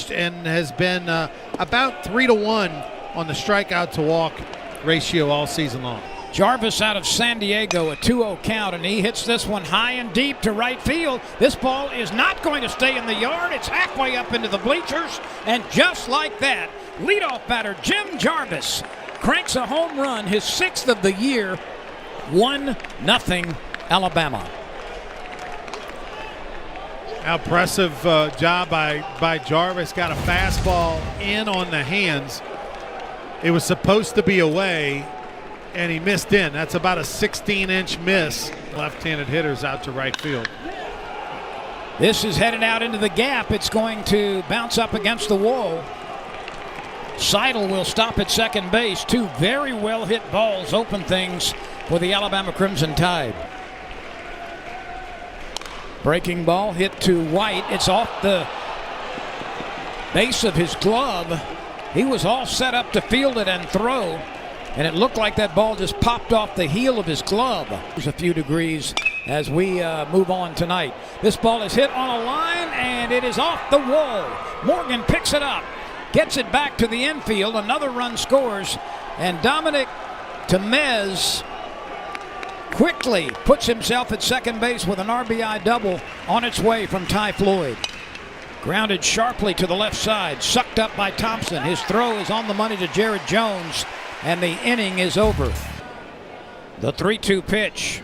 pitched and has been about 3-to-1 on the strikeout to walk ratio all season long. Jarvis out of San Diego, a 2-0 count, and he hits this one high and deep to right field. This ball is not going to stay in the yard. It's halfway up into the bleachers, and just like that, leadoff batter Jim Jarvis cranks a home run, his 6th of the year. 1-0 Alabama. Impressive job by Jarvis. Got a fastball in on the hands. It was supposed to be away, and he missed in. That's about a 16-inch miss. Left-handed hitters out to right field. This is headed out into the gap. It's going to bounce up against the wall. Seidel will stop at second base. Two very well hit balls open things for the Alabama Crimson Tide. Breaking ball hit to White. It's off the base of his glove. He was all set up to field it and throw, and it looked like that ball just popped off the heel of his glove. There's a few degrees as we move on tonight. This ball is hit on a line, and it is off the wall. Morgan picks it up, gets it back to the infield. Another run scores, and Dominic Temez quickly puts himself at second base with an RBI double on its way from Ty Floyd. Grounded sharply to the left side, sucked up by Thompson. His throw is on the money to Jared Jones, and the inning is over. The 3-2 pitch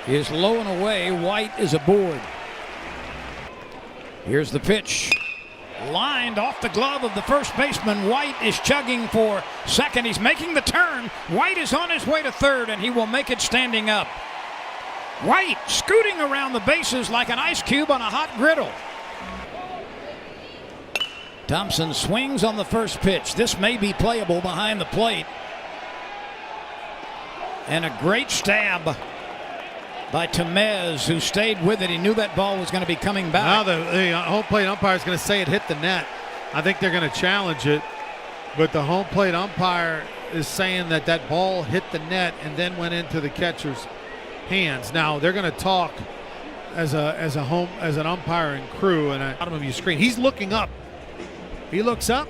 is low and away. White is aboard. Here's the pitch. Lined off the glove of the first baseman. White is chugging for second. He's making the turn. White is on his way to third, and he will make it standing up. White scooting around the bases like an ice cube on a hot griddle. Thompson swings on the first pitch. This may be playable behind the plate. And a great stab by Temez, who stayed with it. He knew that ball was going to be coming back. Now the home plate umpire is going to say it hit the net. I think they're going to challenge it, but the home plate umpire is saying that that ball hit the net and then went into the catcher's hands. Now they're going to talk as an umpire and crew, and at the bottom of your screen, he's looking up. He looks up,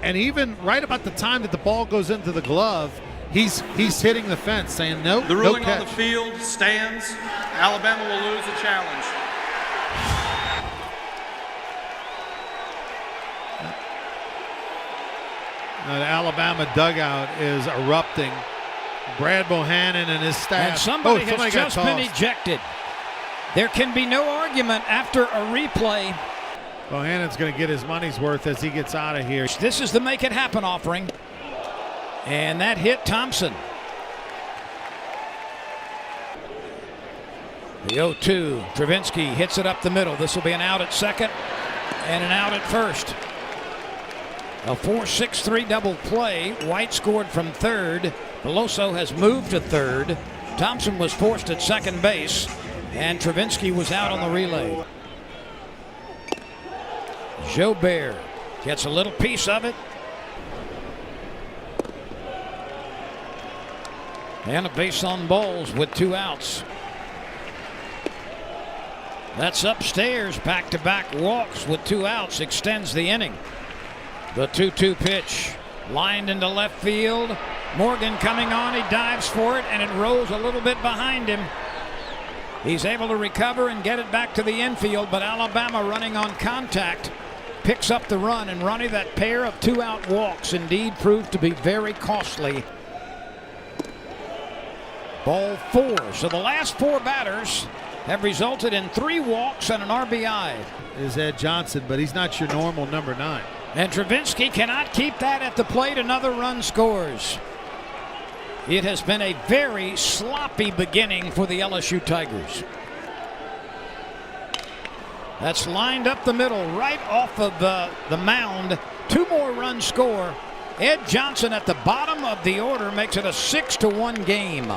and even right about the time that the ball goes into the glove, he's hitting the fence, saying no. The ruling no on the field stands. Alabama will lose the challenge. The Alabama dugout is erupting. Brad Bohannon and his staff. And somebody has just been tossed. ejected. There can be no argument after a replay. Bohannon's going to get his money's worth as he gets out of here. This is the Make It Happen offering. And that hit Thompson. The 0-2. Travinsky hits it up the middle. This will be an out at second and an out at first. A 4-6-3 double play. White scored from third. Veloso has moved to third. Thompson was forced at second base, and Travinsky was out on the relay. Jobert gets a little piece of it. And a base on balls with 2 outs. That's upstairs. Back-to-back walks with 2 outs. Extends the inning. The 2-2 pitch. Lined into left field. Morgan coming on. He dives for it, and it rolls a little bit behind him. He's able to recover and get it back to the infield, but Alabama, running on contact, picks up the run, and Ronnie, that pair of 2-out walks indeed proved to be very costly. Ball 4. So the last 4 batters have resulted in 3 walks and an RBI. Is Ed Johnson, but he's not your normal number 9. And Travinsky cannot keep that at the plate. Another run scores. It has been a very sloppy beginning for the LSU Tigers. That's lined up the middle, right off of the mound. 2 more runs score. Ed Johnson at the bottom of the order makes it a 6-1 game.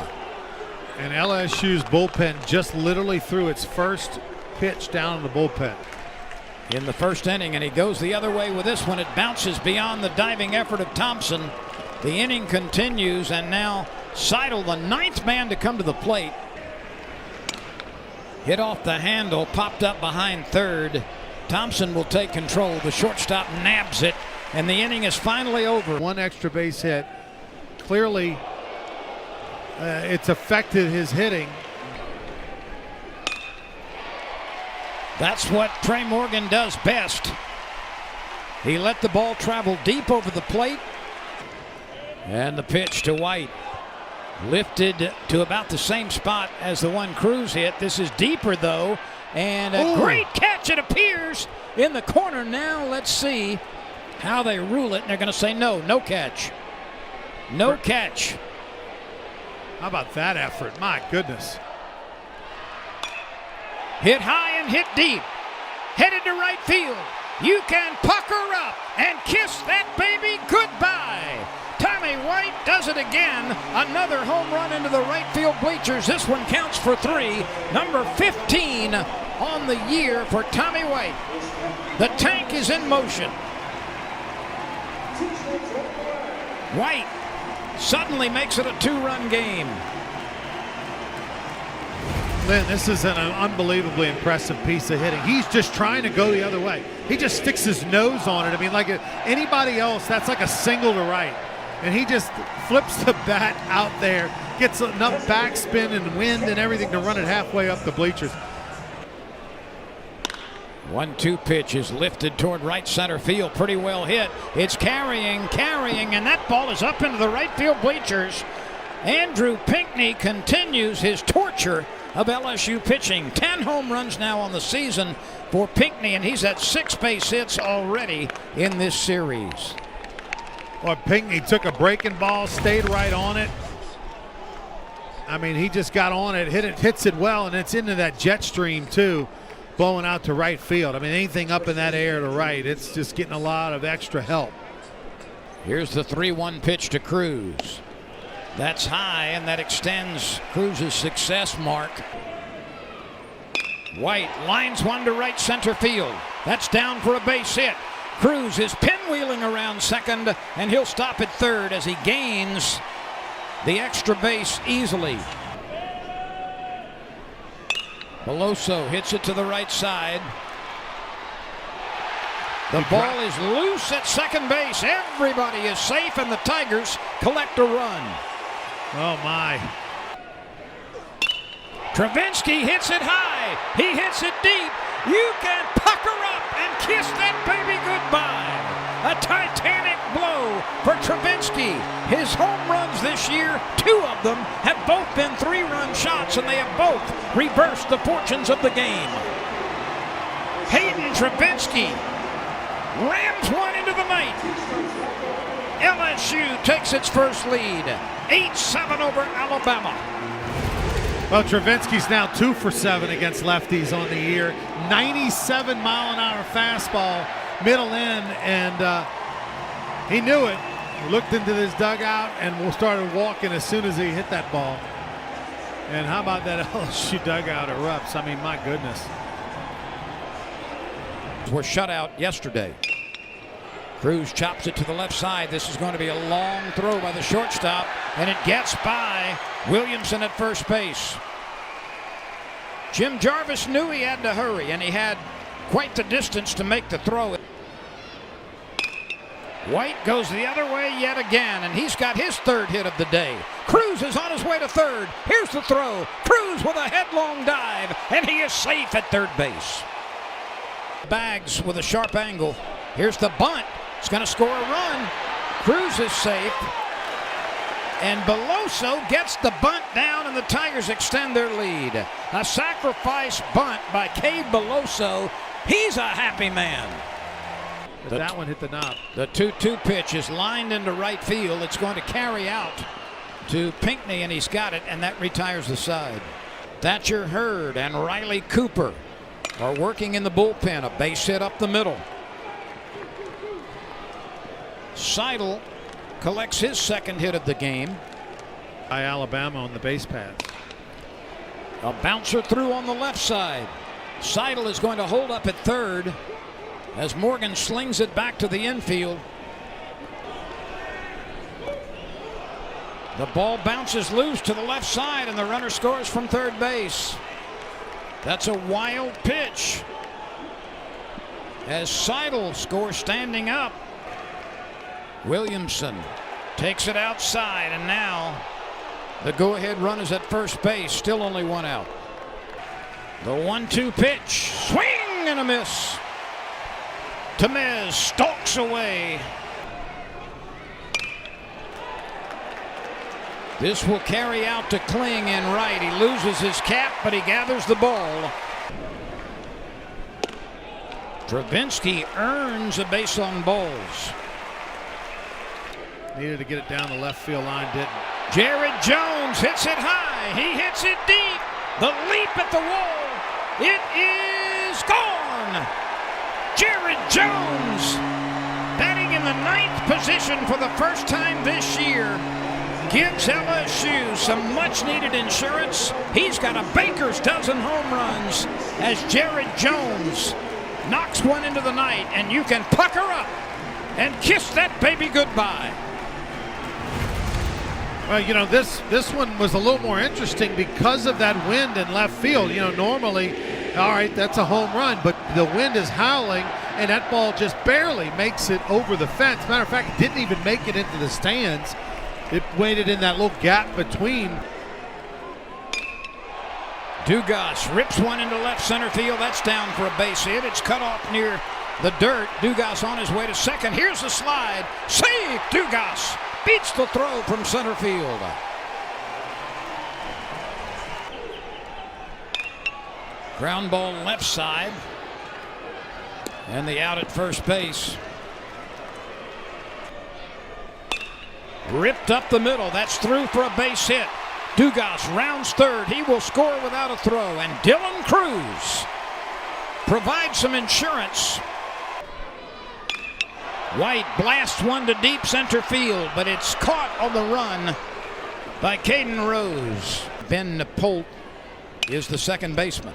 And LSU's bullpen just literally threw its first pitch down in the bullpen. In the first inning, and he goes the other way with this one. It bounces beyond the diving effort of Thompson. The inning continues, and now Seidel, the 9th man to come to the plate. Hit off the handle, popped up behind third, Thompson will take control. The shortstop nabs it, and the inning is finally over. One extra base hit. Clearly, it's affected his hitting. That's what Trey Morgan does best. He let the ball travel deep over the plate. And the pitch to White. Lifted to about the same spot as the one Cruz hit. This is deeper, though. And a great catch, it appears, in the corner. Now let's see how they rule it. And they're going to say no catch. No catch. How about that effort? My goodness. Hit high and hit deep. Headed to right field. You can pucker up and kiss that baby goodbye. Tommy White does it again. Another home run into the right field bleachers. This one counts for 3. Number 15 on the year for Tommy White. The tank is in motion. White suddenly makes it a 2-run game. Lynn, this is an unbelievably impressive piece of hitting. He's just trying to go the other way. He just sticks his nose on it. I mean, like anybody else, that's like a single to right. And he just flips the bat out there, gets enough backspin and wind and everything to run it halfway up the bleachers. 1-2 pitch is lifted toward right center field. Pretty well hit. It's carrying, and that ball is up into the right field bleachers. Andrew Pinckney continues his torture of LSU pitching. 10 home runs now on the season for Pinckney, and he's at 6 base hits already in this series. Well, Pinckney took a breaking ball, stayed right on it. I mean, he just got on it, hits it well, and it's into that jet stream too, blowing out to right field. I mean, anything up in that air to right, it's just getting a lot of extra help. Here's the 3-1 pitch to Cruz. That's high, and that extends Cruz's success mark. White lines one to right center field. That's down for a base hit. Cruz is pinwheeling around second, and he'll stop at third as he gains the extra base easily. Beloso hits it to the right side. The ball is loose at second base. Everybody is safe, and the Tigers collect a run. Oh, my. Travinski hits it high. He hits it deep. You can pucker up and kiss that baby goodbye. A titanic blow for Travinski. His home runs this year, 2 of them have both been 3-run shots, and they have both reversed the fortunes of the game. Hayden Travinski rams one into the night. LSU takes its first lead, 8-7 over Alabama. Well, Travinski's now 2 for 7 against lefties on the year. 97-mile-an-hour fastball, middle in, and he knew it. He looked into this dugout and started walking as soon as he hit that ball. And how about that LSU dugout erupts? I mean, my goodness. Were shut out yesterday. Cruz chops it to the left side. This is going to be a long throw by the shortstop, and it gets by Williamson at first base. Jim Jarvis knew he had to hurry, and he had quite the distance to make the throw. White goes the other way yet again, and he's got his 3rd hit of the day. Cruz is on his way to third. Here's the throw. Cruz with a headlong dive, and he is safe at third base. Bags with a sharp angle. Here's the bunt. It's going to score a run. Cruz is safe. And Beloso gets the bunt down, and the Tigers extend their lead. A sacrifice bunt by Cade Beloso. He's a happy man. That one hit the knob. The 2-2 pitch is lined into right field. It's going to carry out to Pinckney, and he's got it, and that retires the side. Thatcher Hurd and Riley Cooper are working in the bullpen. A base hit up the middle. Seidel collects his 2nd hit of the game. By Alabama on the base pass. A bouncer through on the left side. Seidel is going to hold up at third as Morgan slings it back to the infield. The ball bounces loose to the left side, and the runner scores from third base. That's a wild pitch. as Seidel scores standing up. Williamson takes it outside, and now the go-ahead run is at first base. Still only one out. The 1-2 pitch. Swing and a miss. Tamez stalks away. This will carry out to Kling in right. He loses his cap, but he gathers the ball. Travinski earns a base on balls. Needed to get it down the left field line, didn't. Jared Jones hits it high. He hits it deep. The leap at the wall. It is gone. Jared Jones, batting in the 9th position for the first time this year, gives LSU some much-needed insurance. He's got a baker's dozen home runs as Jared Jones knocks one into the night, and you can pucker up and kiss that baby goodbye. Well, you know, this one was a little more interesting because of that wind in left field. You know, normally, all right, that's a home run, but the wind is howling, and that ball just barely makes it over the fence. Matter of fact, it didn't even make it into the stands. It waited in that little gap between. Dugas rips one into left center field. That's down for a base hit. It's cut off near the dirt. Dugas on his way to second. Here's the slide. Save! Dugas beats the throw from center field. Ground ball left side. And the out at first base. Ripped up the middle. That's through for a base hit. Dugas rounds third. He will score without a throw. And Dylan Cruz provides some insurance. White blasts one to deep center field, but it's caught on the run by Caden Rose. Ben Napolt is the second baseman.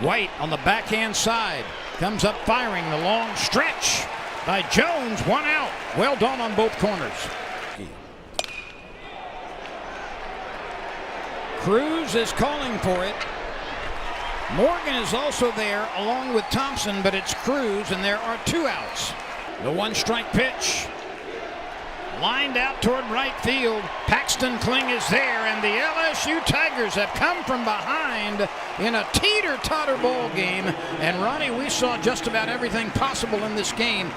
White on the backhand side comes up firing. The long stretch by Jones. One out. Well done on both corners. Cruz is calling for it. Morgan is also there along with Thompson, but it's Cruz, and there are 2 outs. The 1-strike pitch. Lined out toward right field. Paxton Kling is there, and the LSU Tigers have come from behind in a teeter-totter ball game. And Ronnie, we saw just about everything possible in this game.